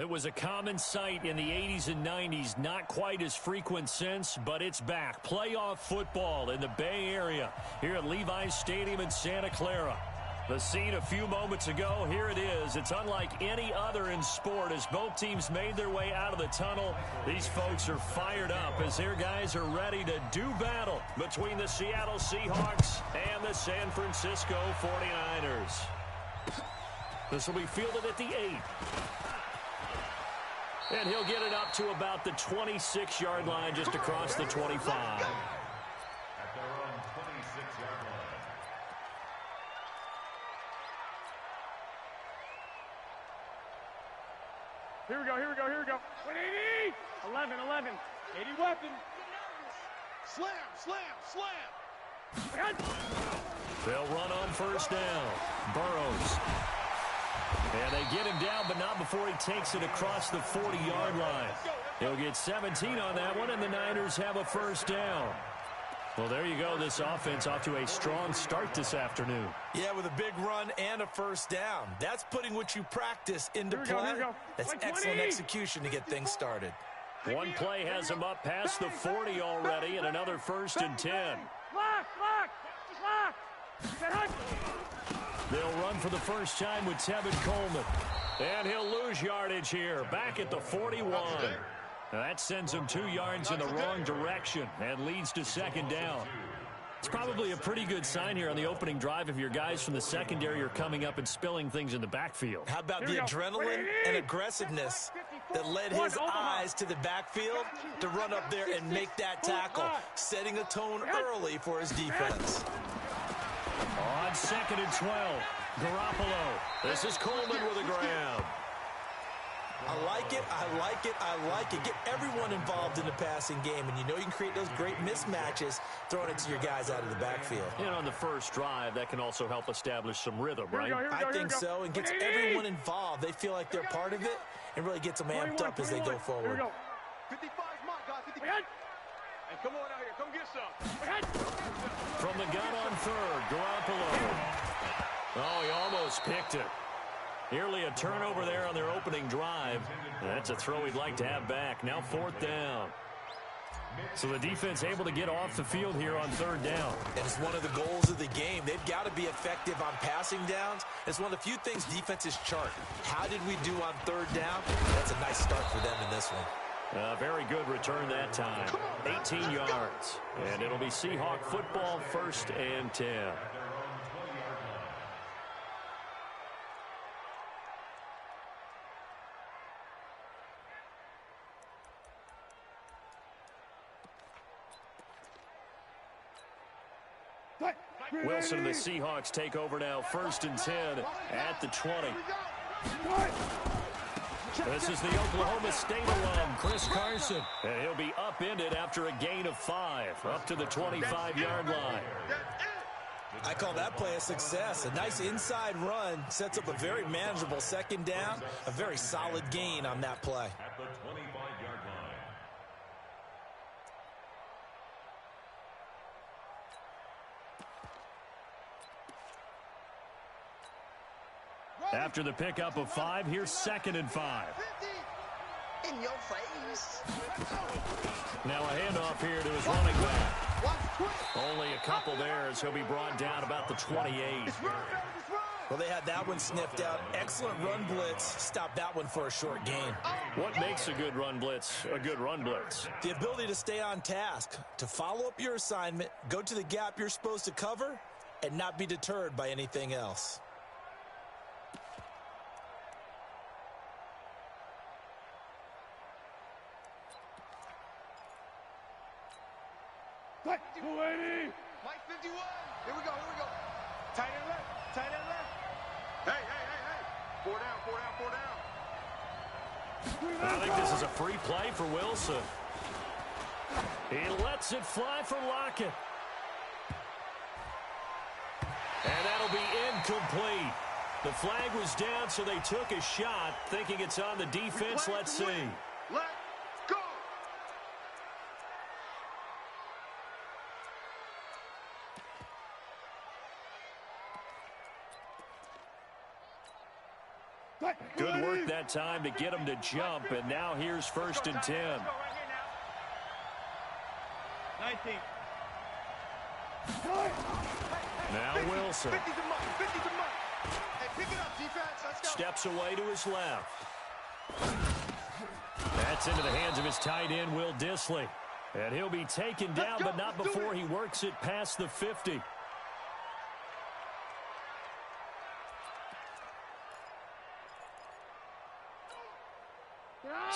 It was a common sight in the 80s and 90s, not quite as frequent since, but it's back. Playoff football in the Bay Area here at Levi's Stadium in Santa Clara. The scene a few moments ago, here it is. It's unlike any other in sport as both teams made their way out of the tunnel. These folks are fired up as their guys are ready to do battle between the Seattle Seahawks and the San Francisco 49ers. This will be fielded at the 8. And he'll get it up to about the 26-yard line just across the 25. At their own 26-yard line. Here we go, here we go, here we go. 180! 11. 80 weapon. Slam, slam, slam. They'll run on first down. Burrows. And they get him down, but not before he takes it across the 40-yard line. He'll get 17 on that one, and the Niners have a first down. Well, there you go. This offense off to a strong start this afternoon. Yeah, with a big run and a first down. That's putting what you practice into play. That's excellent execution to get things started. One play has him up past the 40 already, and another 1st and 10. Lock! They'll run for the first time with Tevin Coleman. And he'll lose yardage here, back at the 41. That sends him 2 yards in the wrong direction and leads to second down. It's probably a pretty good sign here on the opening drive if your guys from the secondary are coming up and spilling things in the backfield. How about the adrenaline and aggressiveness that led his eyes to the backfield to run up there and make that tackle, setting a tone early for his defense. On 2nd and 12, Garoppolo. This is Coleman with a grab. I like it. Get everyone involved in the passing game, and you know you can create those great mismatches throwing it to your guys out of the backfield. And on the first drive, that can also help establish some rhythm, right? I think so, and gets everyone involved. They feel like they're part of it, and really gets them amped up as they go forward. 55 mine, guys. 55. Hey, come on out here. Come get some. From the gun on 3rd, Garoppolo. Oh, he almost picked it. Nearly a turnover there on their opening drive. That's a throw he'd like to have back. Now 4th down. So the defense able to get off the field here on 3rd down. And it's one of the goals of the game. They've got to be effective on passing downs. It's one of the few things defenses chart. How did we do on 3rd down? That's a nice start for them in this one. Very good return that time. 18 yards. And it'll be Seahawk football, 1st and 10. Wilson and the Seahawks take over now, 1st and 10 at the 20. This is the Oklahoma State alum, Chris Carson. And he'll be upended after a gain of 5, up to the 25-yard line. I call that play a success. A nice inside run sets up a very manageable 2nd down, a very solid gain on that play. At the 25-yard line. After the pickup of 5, here's 2nd and 5. In your face. Now a handoff here to his running back. Only a couple there as he'll be brought down about the 28. Well, they had that one sniffed out. Excellent run blitz. Stopped that one for a short gain. What makes a good run blitz a good run blitz? The ability to stay on task, to follow up your assignment, go to the gap you're supposed to cover, and not be deterred by anything else. What? 280! Mike 51. Here we go. Tight end left. Hey. 4 down. I think this is a free play for Wilson. He lets it fly for Lockett. And that'll be incomplete. The flag was down, so they took a shot, thinking it's on the defense. Let's see. Let's go. Good work that that time to get him to jump, and now here's 1st and 10. 19. Now Wilson. 50's a month. 50's a month. Hey, pick it up, defense. Let's go. Steps away to his left. That's into the hands of his tight end, Will Dissly. And he'll be taken down, but not before he works it past the 50.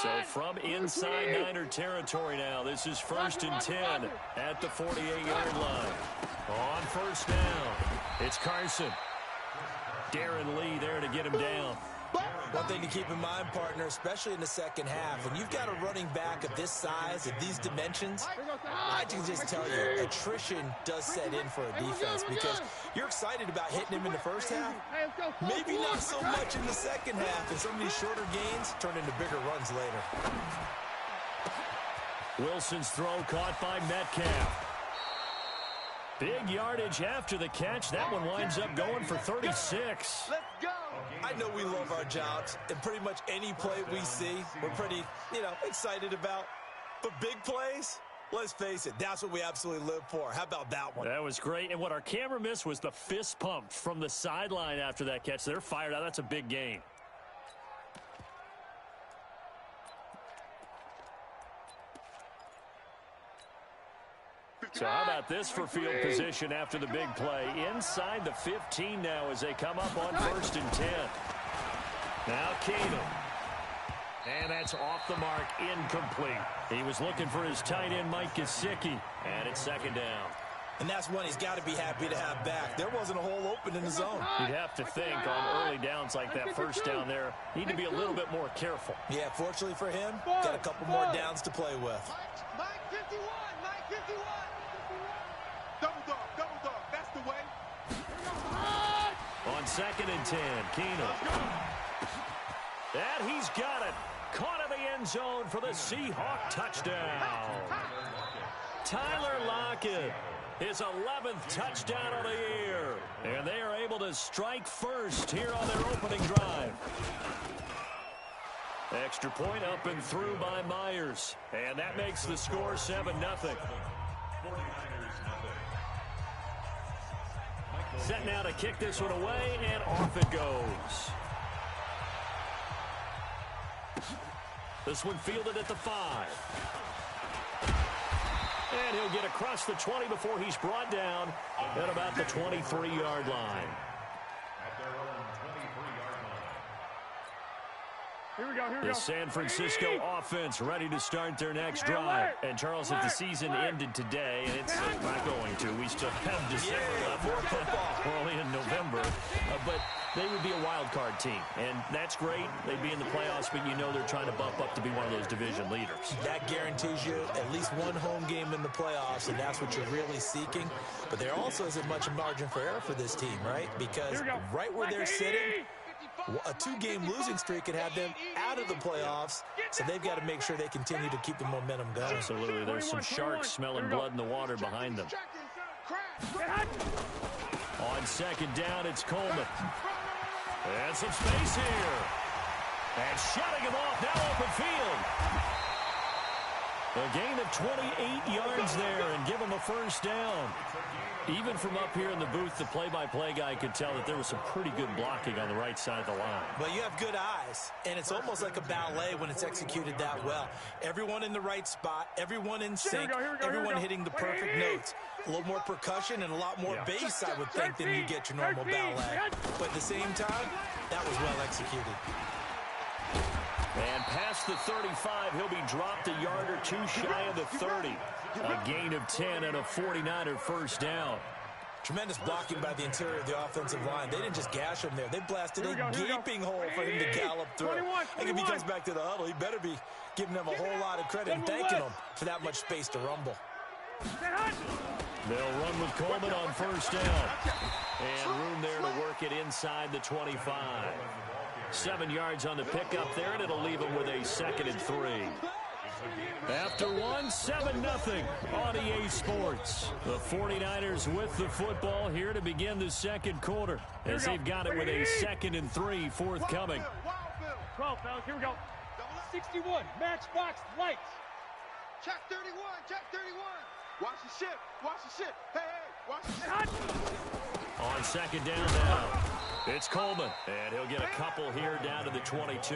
So from inside Niner territory now, this is 1st and 10 at the 48-yard line. On 1st down, it's Carson. Darren Lee there to get him down. One thing to keep in mind, partner, especially in the second half, when you've got a running back of this size, of these dimensions, I can just tell you, attrition does set in for a defense because you're excited about hitting him in the first half. Maybe not so much in the second half, and some of these shorter gains turn into bigger runs later. Wilson's throw caught by Metcalf. Big yardage after the catch. That one winds up going for 36. Let's go. I know we love our jobs, and pretty much any play we see, we're pretty, excited about. But big plays, let's face it, that's what we absolutely live for. How about that one? That was great. And what our camera missed was the fist pump from the sideline after that catch. They're fired out. That's a big gain. So how about this for field position after the big play? Inside the 15 now as they come up on 1st and 10. Now Keenum. And that's off the mark, incomplete. He was looking for his tight end, Mike Gesicki. And it's 2nd down. And that's one he's got to be happy to have back. There wasn't a hole open in the zone. You'd have to think on early downs like that 1st down there, need to be a little bit more careful. Yeah, fortunately for him, got a couple more downs to play with. Mike 51. Mike 51. Double dog. That's the way. On 2nd and 10, Keenum. And he's got it. Caught in the end zone for the Seahawk touchdown. Tyler Lockett, his 11th touchdown of the year. And they are able to strike first here on their opening drive. Extra point up and through by Myers. And that makes the score 7-0. Set now to kick this one away, and off it goes. This one fielded at the 5. And he'll get across the 20 before he's brought down at about the 23-yard line. Here we go. The San Francisco offense ready to start their next drive. And, Charles, if the season ended today, and it's not going to, we still have December left. We're only in November. But they would be a wild card team. And that's great. They'd be in the playoffs, but you know they're trying to bump up to be one of those division leaders. That guarantees you at least one home game in the playoffs, and that's what you're really seeking. But there also isn't much margin for error for this team, right? Because right where they're sitting, a 2-game losing streak could have them out of the playoffs, so they've got to make sure they continue to keep the momentum going. Absolutely. There's some sharks smelling blood in the water behind them. On 2nd down, it's Coleman. And some space here. And shutting him off, now open field. A gain of 28 yards there and give him a 1st down. Even from up here in the booth, the play-by-play guy could tell that there was some pretty good blocking on the right side of the line. Well, you have good eyes, and it's almost like a ballet when it's executed that well. Everyone in the right spot, everyone in sync, everyone hitting the perfect notes. A little more percussion and a lot more bass, I would think, than you get your normal ballet. But at the same time, that was well executed. And past the 35, he'll be dropped a yard or 2 shy of the 30. A gain of 10 and a 49er 1st down. Tremendous blocking by the interior of the offensive line. They didn't just gash him there. They blasted a gaping hole for him to gallop through. I think if he comes back to the huddle, he better be giving them a whole lot of credit and thanking them for that much space to rumble. They'll run with Coleman on 1st down. And room there to work it inside the 25. 7 yards on the pickup there, and it'll leave him with a 2nd and 3. After 7-0 on EA Sports. The 49ers with the football here to begin the 2nd quarter, as they've got it with a 2nd and 3 forthcoming. 12, fellas. Here we go. 61, matchbox lights. Check 31, check 31. Watch the ship, watch the ship. Hey, hey, watch the ship. On second down now, it's Coleman, and he'll get a couple here down to the 22.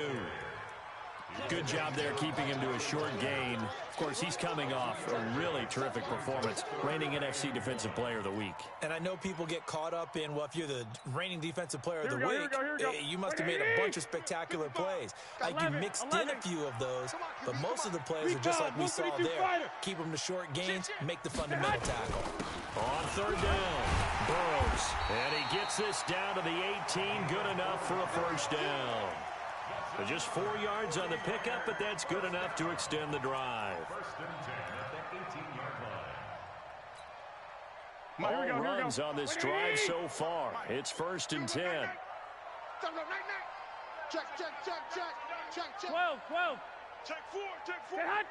Good job there keeping him to a short gain. Of course, he's coming off a really terrific performance, reigning NFC Defensive Player of the Week. And I know people get caught up in, well, if you're the reigning Defensive Player of the Here Week, we go. you must have made a bunch of spectacular plays. Like you mixed in a few of those, but most of the plays are just like we saw there. Keep them to short gains, make the fundamental tackle. On third down, Burrows, and he gets this down to the 18, good enough for a first down. But just 4 yards on the pickup, but that's good enough to extend the drive. First and 10 at the 18-yard line. All runs on this drive so far. It's first and 10. Check, check, check, check, check, check. 12, 12. Check 4, check 4. Get hot.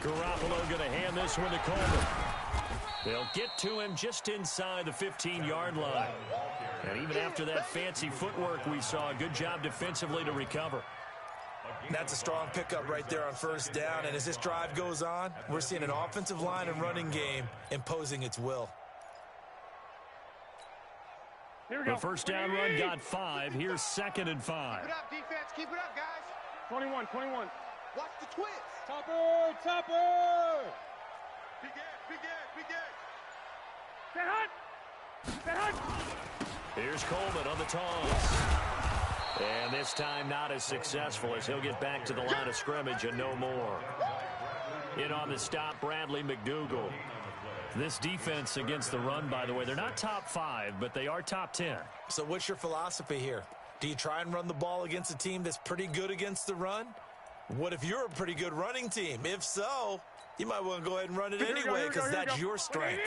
Garoppolo going to hand this one to Coleman. They'll get to him just inside the 15-yard line. And even after that fancy footwork we saw, a good job defensively to recover. That's a strong pickup right there on first down. And as this drive goes on, we're seeing an offensive line and running game imposing its will. Here we go. The first down run got 5. Here's second and 5. Keep it up, defense. Keep it up, guys. 21, 21. Watch the twist. Topper, topper. Big edge, big edge, big edge. Get hot. Get hot. Here's Coleman on the toss. And this time not as successful as he'll get back to the line of scrimmage and no more. In on the stop, Bradley McDougal. This defense against the run, by the way, they're not top 5, but they are top 10. So what's your philosophy here? Do you try and run the ball against a team that's pretty good against the run? What if you're a pretty good running team? If so, you might want to go ahead and run it anyway because that's your strength.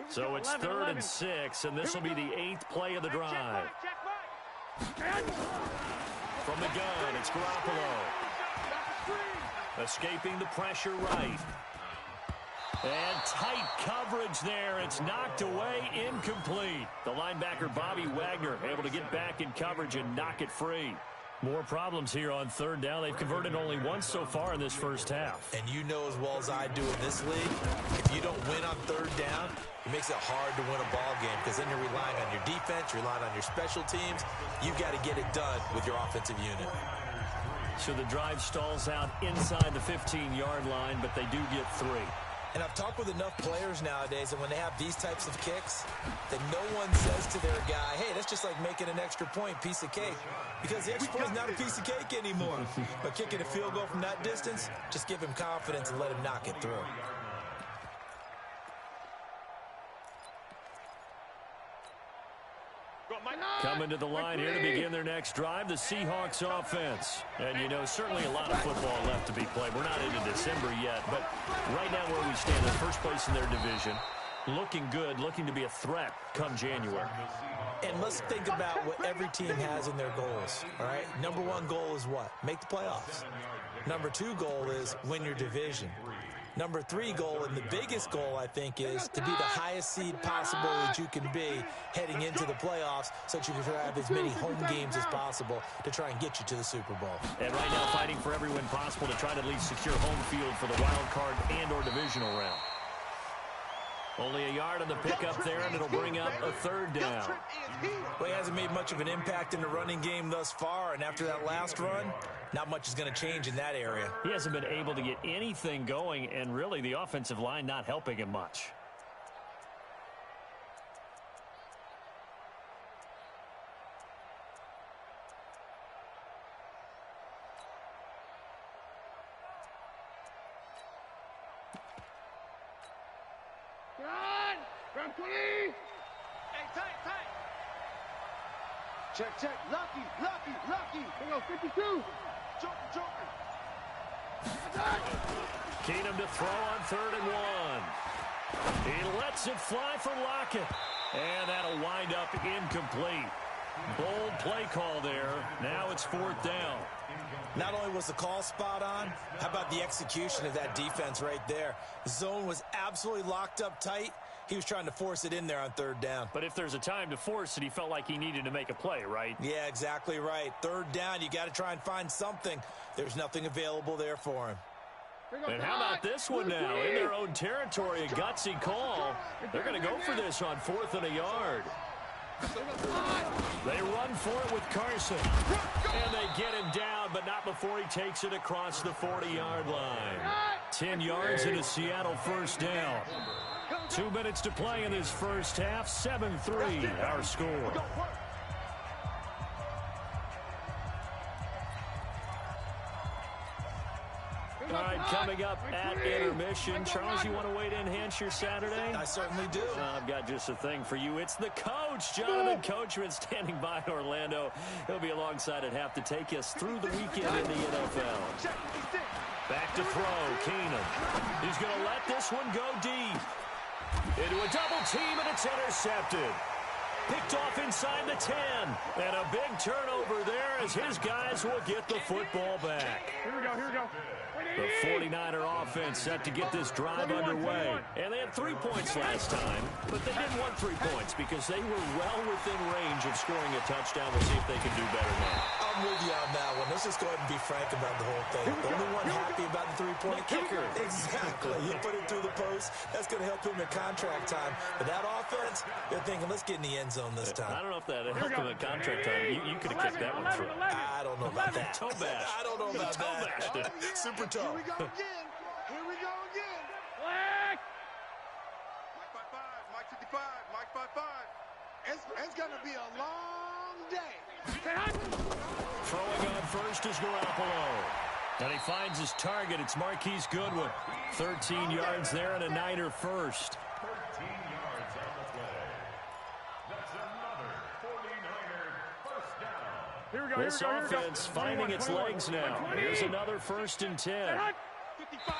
So it's 3rd and 6, and this will be the 8th play of the drive. From the gun, it's Garoppolo. Escaping the pressure right. And tight coverage there. It's knocked away, incomplete. The linebacker, Bobby Wagner, able to get back in coverage and knock it free. More problems here on third down. They've converted only once so far in this first half. And you know as well as I do in this league, if you don't win on third down, it makes it hard to win a ball game because then you're relying on your defense, you're relying on your special teams. You've got to get it done with your offensive unit. So the drive stalls out inside the 15-yard line, but they do get 3. And I've talked with enough players nowadays that when they have these types of kicks, that no one says to their guy, hey, that's just like making an extra point, piece of cake. Because the extra point is not a piece of cake anymore. But kicking a field goal from that distance, just give him confidence and let him knock it through. Coming to the line here to begin their next drive, the Seahawks offense. And, you know, certainly a lot of football left to be played. We're not into December yet, but right now where we stand, in first place in their division, looking good, looking to be a threat come January. And let's think about what every team has in their goals, all right? Number 1 goal is what? Make the playoffs. Number 2 goal is win your division. Number 3 goal, and the biggest goal, I think, is to be the highest seed possible that you can be heading into the playoffs so that you can have as many home games as possible to try and get you to the Super Bowl. And right now fighting for every win possible to try to at least secure home field for the wild card and or divisional round. Only a yard on the pickup there, and it'll bring up a third down. Well, he hasn't made much of an impact in the running game thus far, and after that last run, not much is going to change in that area. He hasn't been able to get anything going, and really the offensive line not helping him much. From 20. Hey, tight, tight. Check, check. Lucky, lucky, lucky. Here we go, 52. Joker, joker. Keenum to throw on 3rd and 1. He lets it fly for Lockett. And that'll wind up incomplete. Bold play call there. Now it's 4th down. Not only was the call spot on, how about the execution of that defense right there? The zone was absolutely locked up tight. He was trying to force it in there on third down. But if there's a time to force it, he felt like he needed to make a play, right? Yeah, exactly right. Third down, you got to try and find something. There's nothing available there for him. And how about this one now? In their own territory, a gutsy call. They're going to go for this on 4th and a yard. They run for it with Carson. And they get him down, but not before he takes it across the 40-yard line. 10 yards and a Seattle first down. 2 minutes to play in this first half. 7-3 our score. All right, coming up at intermission. Charles, you want to wait to enhance your Saturday? I certainly do. I've got just a thing for you. It's the coach, Jonathan Coachman, standing by in Orlando. He'll be alongside at half to take us through the weekend in the NFL. Back to throw, Keenum. He's going to let this one go deep. Into a double team, and it's intercepted. Picked off inside the 10. And a big turnover there as his guys will get the football back. Here we go, here we go. The 49er offense set to get this drive underway. And they had 3 points last time, but they didn't want 3 points because they were well within range of scoring a touchdown. We'll see if they can do better now. I'm with you on that one. Let's just go ahead and be frank about the whole thing. The only one happy about the three-point kicker. Exactly. You put it through the post. That's going to help him in contract time. But that offense, they're thinking, let's get in the end zone this time. I don't know if that helped him at contract time. You could have kicked that one through. I don't know about that. Toe bash. I don't know about that. Super toe. Here we go again. Here we go again. Flag! Mike 5-5. Mike 55. Mike 5-5. It's going to be a long day. Throwing on first is Garoppolo. And he finds his target. It's Marquise Goodwin. 13 yards there and a Niner first. 13 yards on the play. That's another 49er first down. Here we go, This offense finding its legs now. Here's another 1st and 10. 55.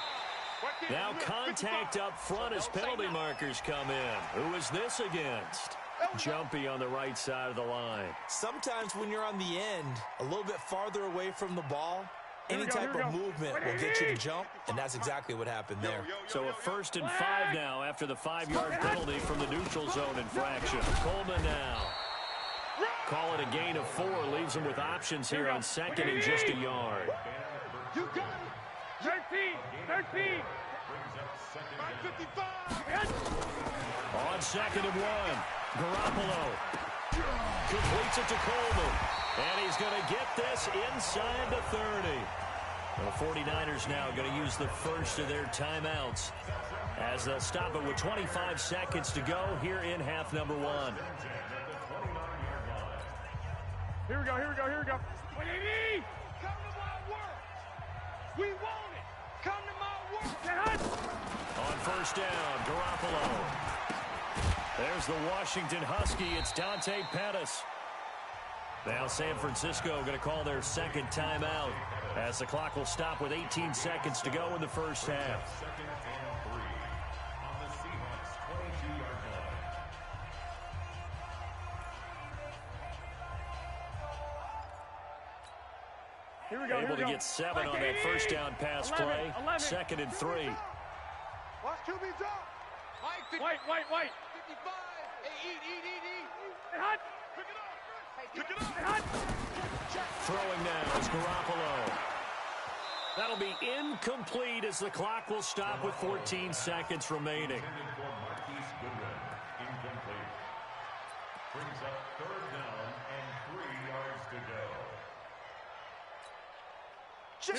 Now contact up front as penalty markers come in. Who is this against? Jumpy on the right side of the line. Sometimes when you're on the end, a little bit farther away from the ball, any type of movement will get you to jump, and that's exactly what happened there. So a 1st and 5 now after the 5-yard penalty from the neutral zone infraction. Coleman now. Call it a gain of 4. Leaves him with options here on 2nd and just a yard. You got it. 13. Mike 55. On 2nd and 1. Garoppolo completes it to Coleman. And he's going to get this inside the 30. The 49ers now going to use the first of their timeouts as they'll stop it with 25 seconds to go here in half number 1. Here we go. 180! Come to my work. We want it. Come to my work. On 1st down, Garoppolo. There's the Washington Husky. It's Dante Pettis. Now San Francisco going to call their 2nd timeout as the clock will stop with 18 seconds to go in the first half. 2nd and 3 on the Seahawks 22-yard line. Here we go. Able to get 7 on that first down pass play. 2nd and 3. Watch QB drop. White. 55. Hey, eat. Hot. Pick it up. Throwing now is Garoppolo. That'll be incomplete as the clock will stop with 14 seconds remaining. Intended for Marquise Goodwin. Incomplete. Brings up 3rd down and 3 yards to go.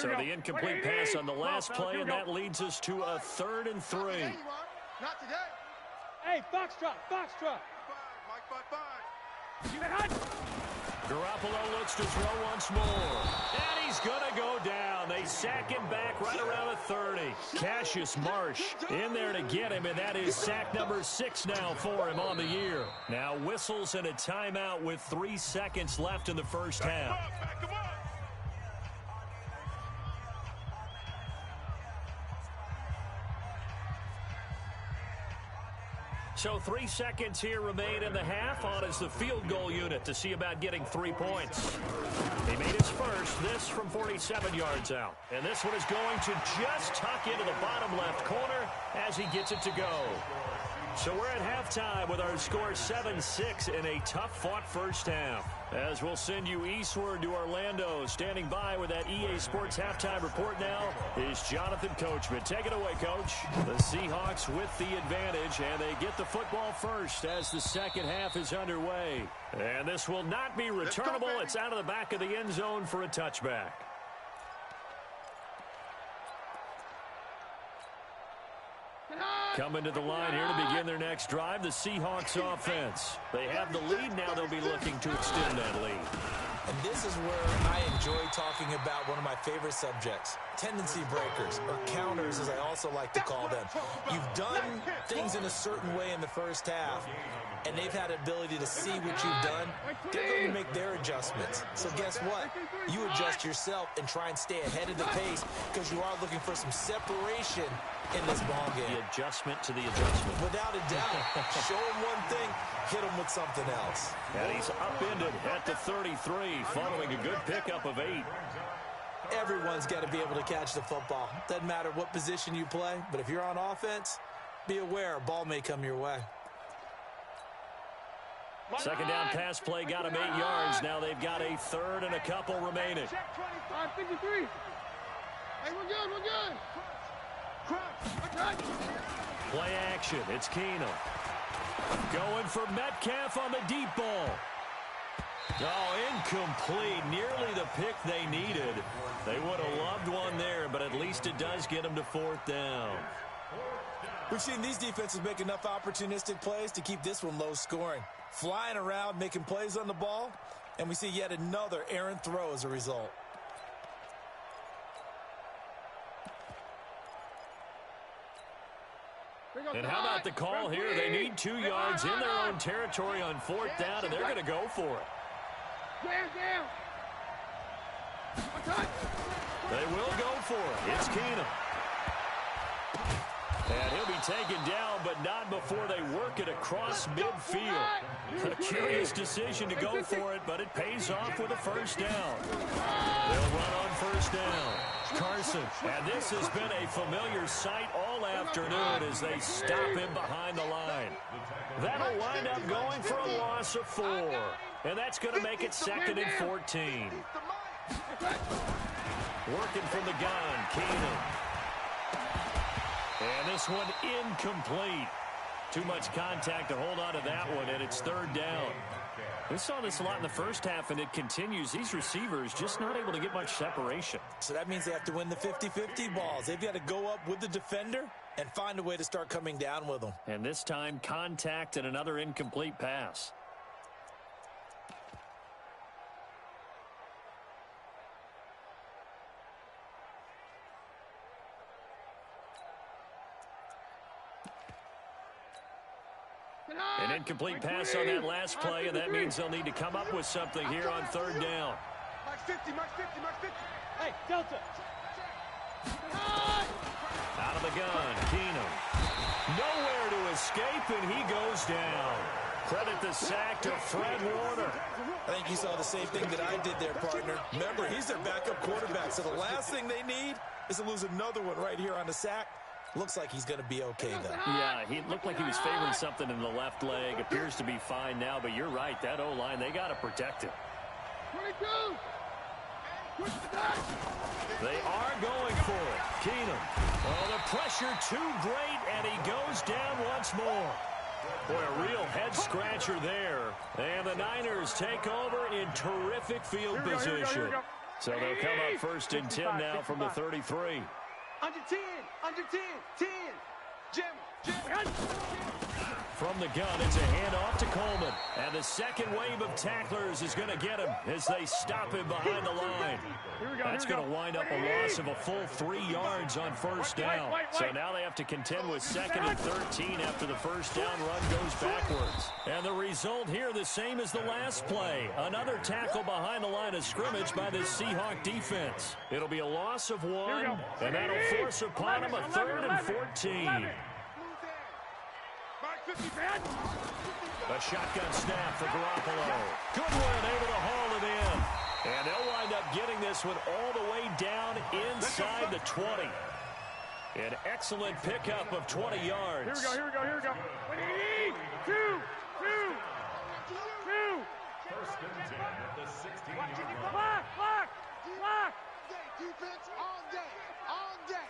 So the incomplete pass on the last play, and that leads us to a 3rd and 3. Not today. Hey, Foxtrot. Mike 5-5. Garoppolo looks to throw once more. And he's going to go down. They sack him back right around the 30. Cassius Marsh in there to get him, and that is sack number 6 now for him on the year. Now whistles and a timeout with 3 seconds left in the first half. Back him up. So 3 seconds here remain in the half. On is the field goal unit to see about getting 3 points. He made his first, this from 47 yards out. And this one is going to just tuck into the bottom left corner as he gets it to go. So we're at halftime with our score 7-6 in a tough-fought first half. As we'll send you eastward to Orlando. Standing by with that EA Sports halftime report now is Jonathan Coachman. Take it away, Coach. The Seahawks with the advantage, and they get the football first as the second half is underway. And this will not be returnable. It's out of the back of the end zone for a touchback. Coming to the line here to begin their next drive, the Seahawks offense. They have the lead. Now they'll be looking to extend that lead. And this is where I enjoy talking about one of my favorite subjects, tendency breakers, or counters as I also like to call them. You've done things in a certain way in the first half, and they've had the ability to see what you've done. They're going to make their adjustments. So guess what? You adjust yourself and try and stay ahead of the pace because you are looking for some separation in this ball game. The adjustment to the adjustment. Without a doubt. Show him one thing, hit him with something else. And he's upended at the 33 following a good pickup of 8. Everyone's got to be able to catch the football. Doesn't matter what position you play, but if you're on offense, be aware a ball may come your way. Second down pass play got him 8 yards. Now they've got a third and a couple remaining. 53. Hey, we're good, we're good. Play action. It's Keenum. Going for Metcalf on the deep ball. Oh, incomplete. Nearly the pick they needed. They would have loved one there, but at least it does get them to 4th down. We've seen these defenses make enough opportunistic plays to keep this one low scoring. Flying around, making plays on the ball, and we see yet another errant throw as a result. And how about the call here? They need 2 yards in their own territory on 4th down, and they're going to go for it. They will go for it. It's Keenum. And he'll be taken down, but not before they work it across midfield. A curious decision to go for it, but it pays off with a first down. They'll run on first down. Carson. And this has been a familiar sight all afternoon as they stop him behind the line. That'll wind up going for a loss of 4. And that's going to make it 2nd and 14. Working from the gun, Keenum. And this one incomplete. Too much contact to hold on to that one, and it's 3rd down. We saw this a lot in the first half, and it continues. These receivers just not able to get much separation. So that means they have to win the 50-50 balls. They've got to go up with the defender and find a way to start coming down with them. And this time, contact and another incomplete pass. An incomplete pass on that last play, and that means they'll need to come up with something here on 3rd down. Max 50, Max 50, Max 50. Hey, Delta. Out of the gun, Keenum. Nowhere to escape, and he goes down. Credit the sack to Fred Warner. I think you saw the same thing that I did there, partner. Remember, he's their backup quarterback, so the last thing they need is to lose another one right here on the sack. Looks like he's going to be okay, though. Yeah, he looked like he was favoring something in the left leg. Appears to be fine now, but you're right. That O-line, they got to protect him. 22. They are going for it. Keenum. Oh, the pressure too great, and he goes down once more. Boy, a real head-scratcher there. And the Niners take over in terrific field position. So they'll come up 1st and 10 now from the 33. Under 10, under 10, 10. Jim. From the gun, it's a handoff to Coleman. And the second wave of tacklers is going to get him as they stop him behind the line. That's going to wind up a loss of a full 3 yards on 1st down. So now they have to contend with 2nd and 13 after the first down run goes backwards. And the result here the same as the last play. Another tackle behind the line of scrimmage by the Seahawk defense. It'll be a loss of 1, and that'll force upon them a 3rd and 14. A shotgun snap for Garoppolo. Goodwin able to haul it in. And they'll wind up getting this one all the way down inside the 20. An excellent pickup of 20 yards. Here we go, here we go, here we go. 2, 2, 2. First and 10 at the 16-yard line. Block, block, block. Defense all day, all day.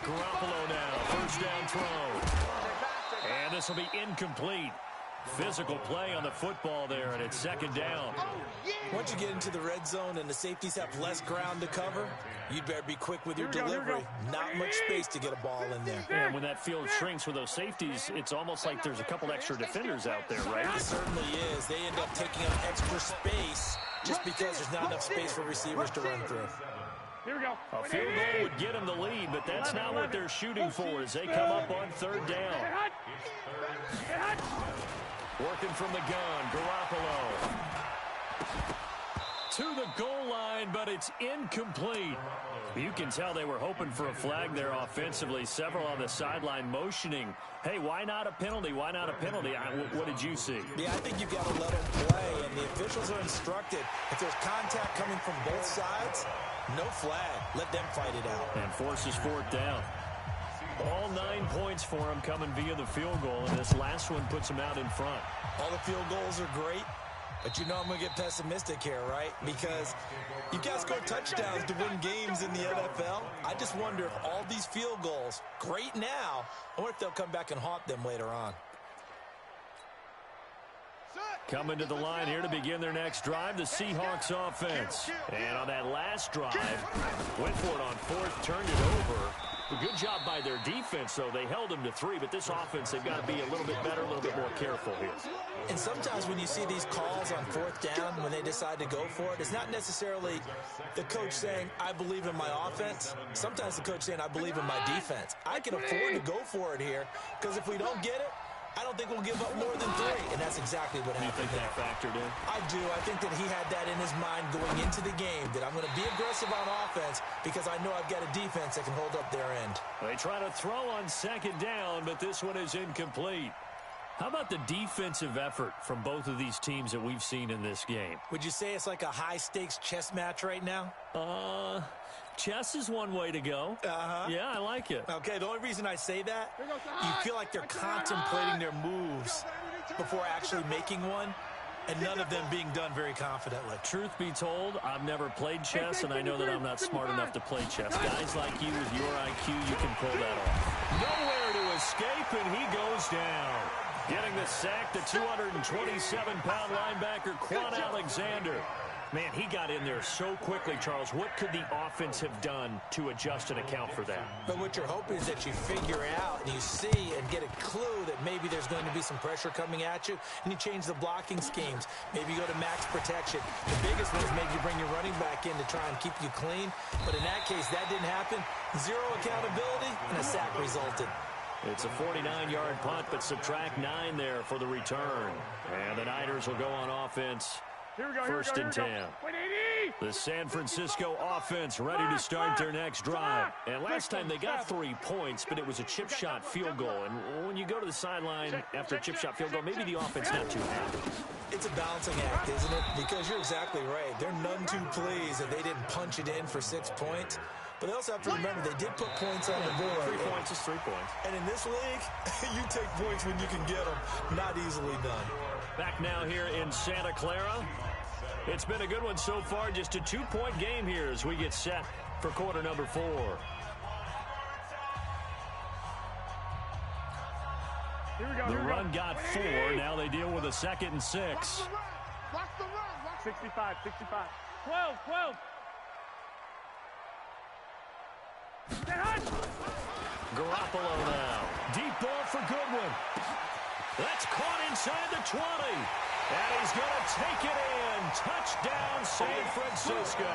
Garoppolo now, first down throw. And this will be incomplete. Physical play on the football there, and it's second down. Once you get into the red zone and the safeties have less ground to cover, you'd better be quick with your delivery. Not much space to get a ball in there. And when that field shrinks with those safeties, it's almost like there's a couple extra defenders out there, right? It certainly is. They end up taking up extra space just because there's not enough space for receivers to run through. Here we go. A field goal would get them the lead, but that's not what they're shooting for as they come up on third down. Working from the gun, Garoppolo. To the goal line, but it's incomplete. You can tell they were hoping for a flag there offensively. Several on the sideline motioning. Hey, why not a penalty? Why not a penalty? What did you see? Yeah, I think you've got to let them play, and the officials are instructed. If there's contact coming from both sides, no flag. Let them fight it out. And forces fourth down. All 9 points for him coming via the field goal, and this last one puts him out in front. All the field goals are great, but you know I'm going to get pessimistic here, right? Because you've got to score touchdowns to win games in the NFL. I just wonder if all these field goals, great now, or if they'll come back and haunt them later on. Coming to the line here to begin their next drive, the Seahawks offense. And on that last drive, went for it on fourth, turned it over. A good job by their defense, though. They held them to 3, but this offense, they've got to be a little bit better, a little bit more careful here. And sometimes when you see these calls on fourth down, when they decide to go for it, it's not necessarily the coach saying, I believe in my offense. Sometimes the coach saying, I believe in my defense. I can afford to go for it here, because if we don't get it, I don't think we'll give up more than 3, and that's exactly what happened. You think that factored in? I do. I think that he had that in his mind going into the game, that I'm going to be aggressive on offense because I know I've got a defense that can hold up their end. They try to throw on second down, but this one is incomplete. How about the defensive effort from both of these teams that we've seen in this game? Would you say it's like a high-stakes chess match right now? Chess is one way to go. Yeah, I like it. Okay, the only reason I say that, you feel like they're contemplating their moves before actually making one, and none of them being done very confidently. Truth be told, I've never played chess, and I know that I'm not smart enough to play chess. Guys like you with your IQ, you can pull that off. Nowhere to escape, and he goes down. Getting the sack, the 227-pound linebacker, Quan Alexander. Man, he got in there so quickly, Charles. What could the offense have done to adjust and account for that? But what you're hoping is that you figure out and you see and get a clue that maybe there's going to be some pressure coming at you, and you change the blocking schemes. Maybe you go to max protection. The biggest one is maybe you bring your running back in to try and keep you clean. But in that case, that didn't happen. Zero accountability, and a sack resulted. It's a 49-yard punt, but subtract 9 there for the return. And the Niners will go on offense. First and 10. The San Francisco offense ready to start their next drive. And last time they got 3 points, but it was a chip shot field goal. And when you go to the sideline after a chip shot field goal, maybe the offense not too happy. It's a balancing act, isn't it? Because you're exactly right. They're none too pleased that they didn't punch it in for 6 points. But they also have to remember they did put points on the board. 3 points is 3 points. And in this league, you take points when you can get them. Not easily done. Back now here in Santa Clara. It's been a good one so far. Just a 2-point game here as we get set for quarter number 4. The run got 4. Now they deal with a 2nd and 6. Watch the run. 65, 65. 12, 12. Garoppolo now. Deep ball for Goodwin. That's caught inside the 20. And he's going to take it in. Touchdown, San Francisco.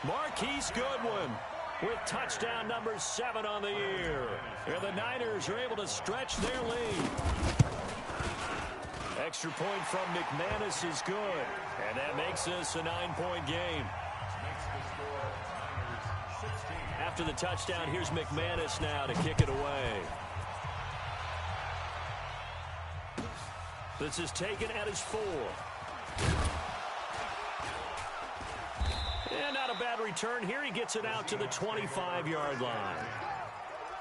Marquise Goodwin with touchdown number 7 on the year. And the Niners are able to stretch their lead. Extra point from McManus is good. And that makes this a 9-point game. After the touchdown, here's McManus now to kick it away. This is taken at his 4. And not a bad return here. He gets it out to the 25-yard line.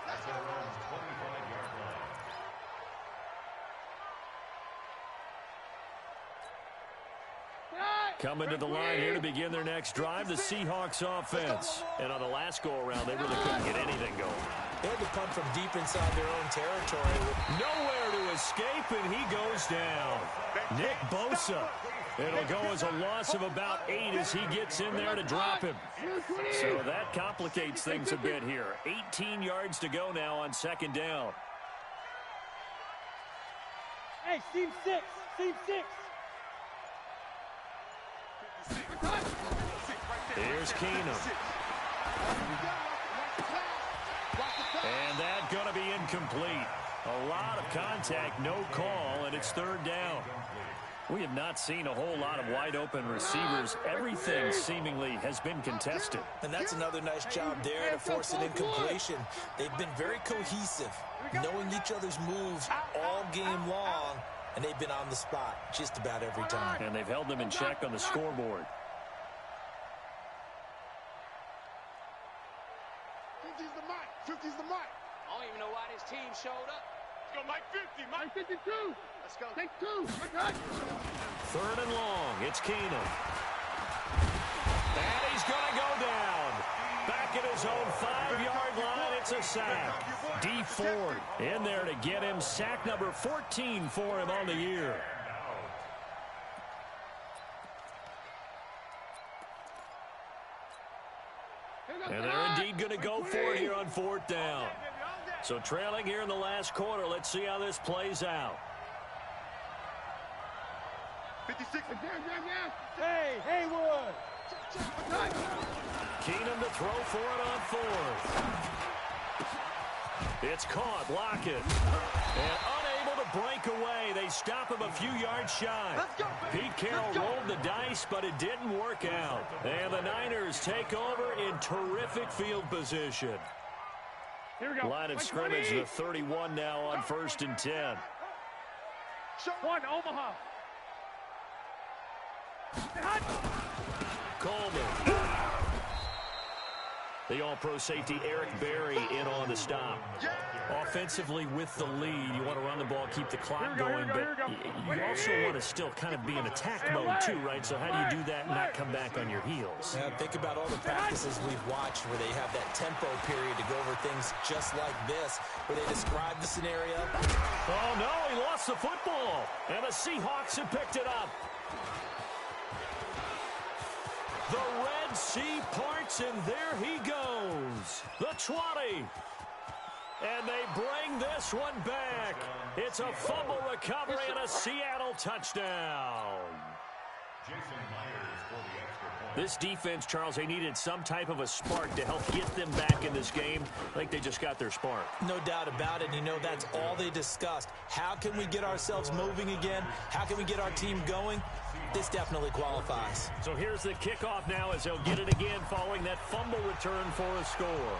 That's their own 25-yard line. Coming to the line here to begin their next drive, the Seahawks offense. And on the last go-around, they really couldn't get anything going. They had to punt from deep inside their own territory. Nowhere to escape, and he goes down. Nick Bosa. It'll go as a loss of about 8 as he gets in there to drop him. So that complicates things a bit here. 18 yards to go now on second down. Hey, team 6. Team 6. Here's Keenum. And that's going to be incomplete. A lot of contact, no call, and it's third down. We have not seen a whole lot of wide-open receivers. Everything seemingly has been contested. And that's another nice job there to force an incompletion. They've been very cohesive, knowing each other's moves all game long, and they've been on the spot just about every time. And they've held them in check on the scoreboard. 50's the mic. 50's the mic. I don't even know why this team showed up. Let's go, Mike 50. Mike 52. Let's go. Take 2. Third and long. It's Keenum. And he's going to go down. Back at his own 5-yard line. It's a sack. D Ford in there to get him. Sack number 14 for him on the year. And they're indeed going to go for it here on fourth down. So trailing here in the last quarter. Let's see how this plays out. 56. Hey, Haywood. Keenum to throw for it on fourth. It's caught. Lockett. And unable to break away. They stop him a few yards shy. Pete Carroll rolled the dice, but it didn't work out. And the Niners take over in terrific field position. Here we go. Line of scrimmage, the 31 now on 1st and 10. 1, Omaha. Coleman. The all-pro safety Eric Berry in on the stop. Offensively with the lead, you want to run the ball, keep the clock going, but you also want to still kind of be in attack mode too, right? So how do you do that and not come back on your heels? Now, think about all the practices we've watched where they have that tempo period to go over things just like this, where they describe the scenario. Oh, no, he lost the football, and the Seahawks have picked it up. The Red Sea parts, and there he goes. The 20. And they bring this one back. It's a fumble recovery and a Seattle touchdown. Jason Myers for the extra point. This defense, Charles, they needed some type of a spark to help get them back in this game. I think they just got their spark. No doubt about it. You know, that's all they discussed. How can we get ourselves moving again? How can we get our team going? This definitely qualifies. So here's the kickoff now as they'll get it again following that fumble return for a score.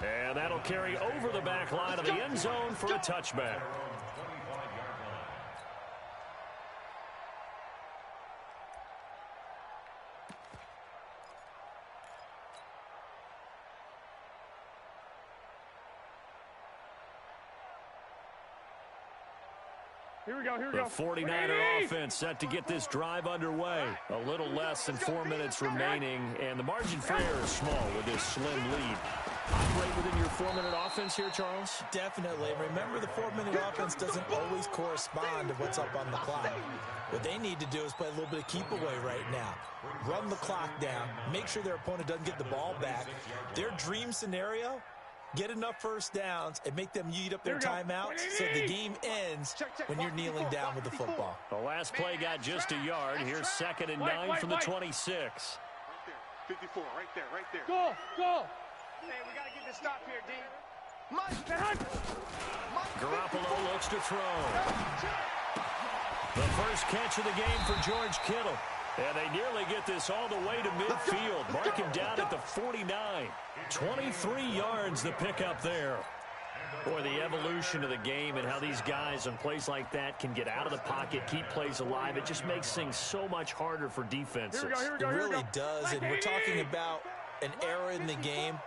And that'll carry over the back line of the end zone for a touchback. Here we go. The 49er offense set to get this drive underway. A little less than 4 minutes remaining, and the margin for error is small with this slim lead. Operate within your 4-minute offense here, Charles? Definitely. Remember, the 4-minute offense doesn't always correspond to what's up on the clock. What they need to do is play a little bit of keep away right now. Run the clock down. Make sure their opponent doesn't get the ball back. Their dream scenario, get enough first downs and make them eat up their timeouts so the game ends when you're kneeling down with the football. The last play got just a yard. Here's 2nd and 9 from the 26. 54, right there, right there. Go. Hey, we got to get this stop here, D. Garoppolo looks to throw. The first catch of the game for George Kittle. And they nearly get this all the way to midfield. Mark him down at the 49. 23 yards the pickup there. Boy, the evolution of the game and how these guys on plays like that can get out of the pocket, keep plays alive, it just makes things so much harder for defenses. It really does, and we're talking about an era in the game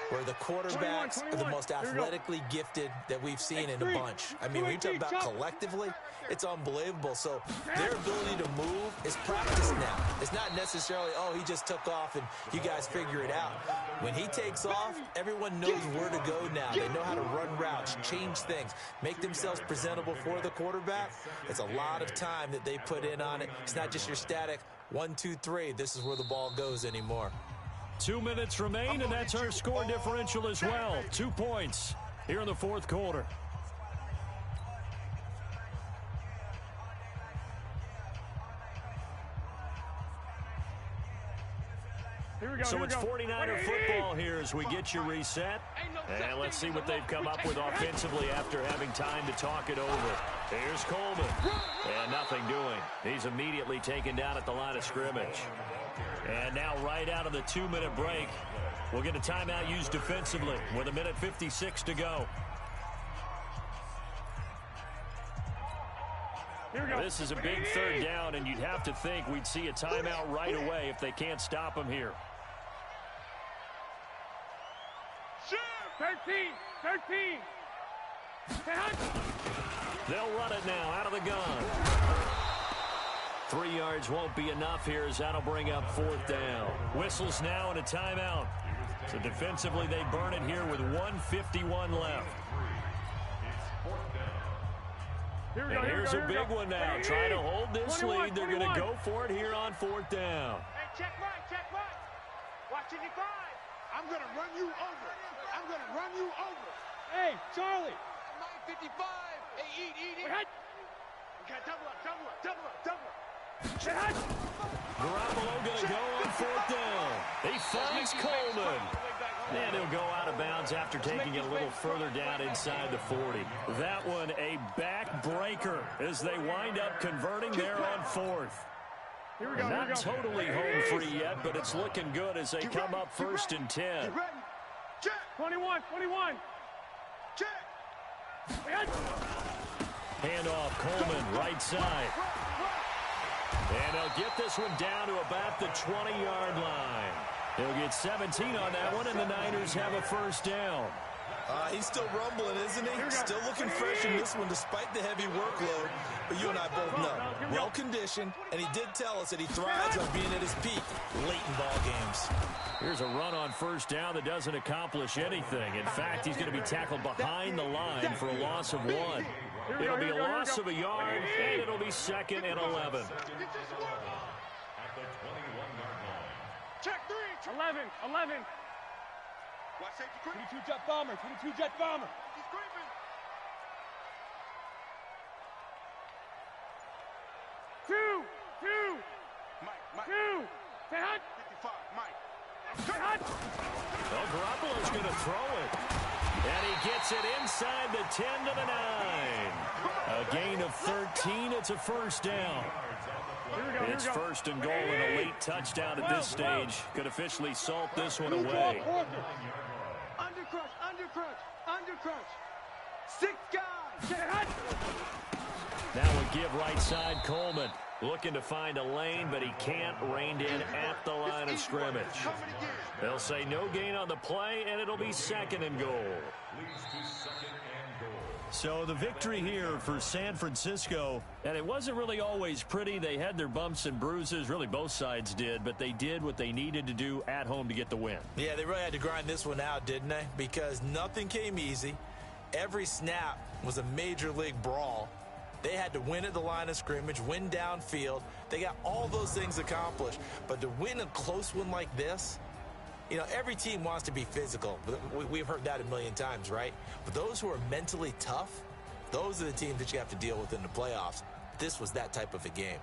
where the quarterbacks are the most athletically gifted that we've seen in a bunch. I mean, when you talk about collectively, it's unbelievable. So their ability to move is practiced now. It's not necessarily, oh, he just took off and you guys figure it out. When he takes off, everyone knows where to go now. They know how to run routes, change things, make themselves presentable for the quarterback. It's a lot of time that they put in on it. It's not just your static 1, 2, 3. This is where the ball goes anymore. 2 minutes remain, and that's our score differential as well. 2 points here in the fourth quarter. So it's 49er football here as we get you reset. And let's see what they've come up with offensively after having time to talk it over. Here's Coleman. And nothing doing. He's immediately taken down at the line of scrimmage. And now right out of the 2-minute break, we'll get a timeout used defensively with 1:56 to go. This is a big third down, and you'd have to think we'd see a timeout right away if they can't stop him here. 13. They'll run it now out of the gun. 3 yards won't be enough here as that'll bring up fourth down. Whistles now and a timeout. So defensively they burn it here with 1:51 left. And here's a big one now. Trying to hold this lead. They're going to go for it here on fourth down. Hey, check right. Watching your five. I'm going to run you over. Hey, Charlie. 9:55. Hey, eat. We got double up. Garoppolo going to go on fourth down. He finds Coleman. And he'll go out of bounds after taking it a little further down inside the 40. That one a backbreaker as they wind up converting there on fourth. Not totally home free yet, but it's looking good as they come up 1st and 10. 21. Handoff, Coleman, right side. And they'll get this one down to about the 20-yard line. He'll get 17 on that one, and the Niners have a first down. He's still rumbling, isn't he? Still looking fresh in this one despite the heavy workload. But you and I both know, well-conditioned, and he did tell us that he thrives on being at his peak late in ball games. Here's a run on first down that doesn't accomplish anything. In fact, he's going to be tackled behind the line for a loss of 1. It'll be a loss of a yard, and it'll be 2nd and 11. At the 21-yard line. Check 3. 11. Watch safety quick. 22 jet bomber. He's creeping. 2. Mike. 2. Say hut. 55, Mike. Say hut. Well, Garoppolo's going to throw it. And he gets it inside the 10 to the 9. A gain of 13. It's a first down. It's 1st and goal and a late touchdown at this stage. Could officially salt this one away. Undercrunch. 6 guys. Say hut. Now we give right side Coleman. Looking to find a lane, but he can't. Reined in at the line of scrimmage. They'll say no gain on the play, and it'll be 2nd and goal. So the victory here for San Francisco, and it wasn't really always pretty. They had their bumps and bruises. Really, both sides did, but they did what they needed to do at home to get the win. Yeah, they really had to grind this one out, didn't they? Because nothing came easy. Every snap was a major league brawl. They had to win at the line of scrimmage, win downfield. They got all those things accomplished. But to win a close one like this, you know, every team wants to be physical. We've heard that a million times, right? But those who are mentally tough, those are the teams that you have to deal with in the playoffs. This was that type of a game.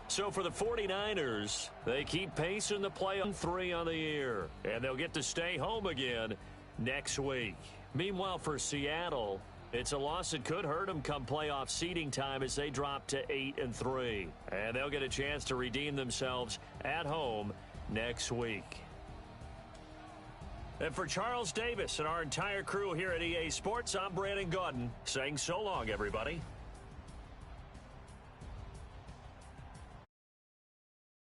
So for the 49ers, they keep pace in the playoff 3 on the year. And they'll get to stay home again next week. Meanwhile, for Seattle, it's a loss that could hurt them come playoff seeding time as they drop to 8-3. And they'll get a chance to redeem themselves at home next week. And for Charles Davis and our entire crew here at EA Sports, I'm Brandon Gaudin saying so long, everybody.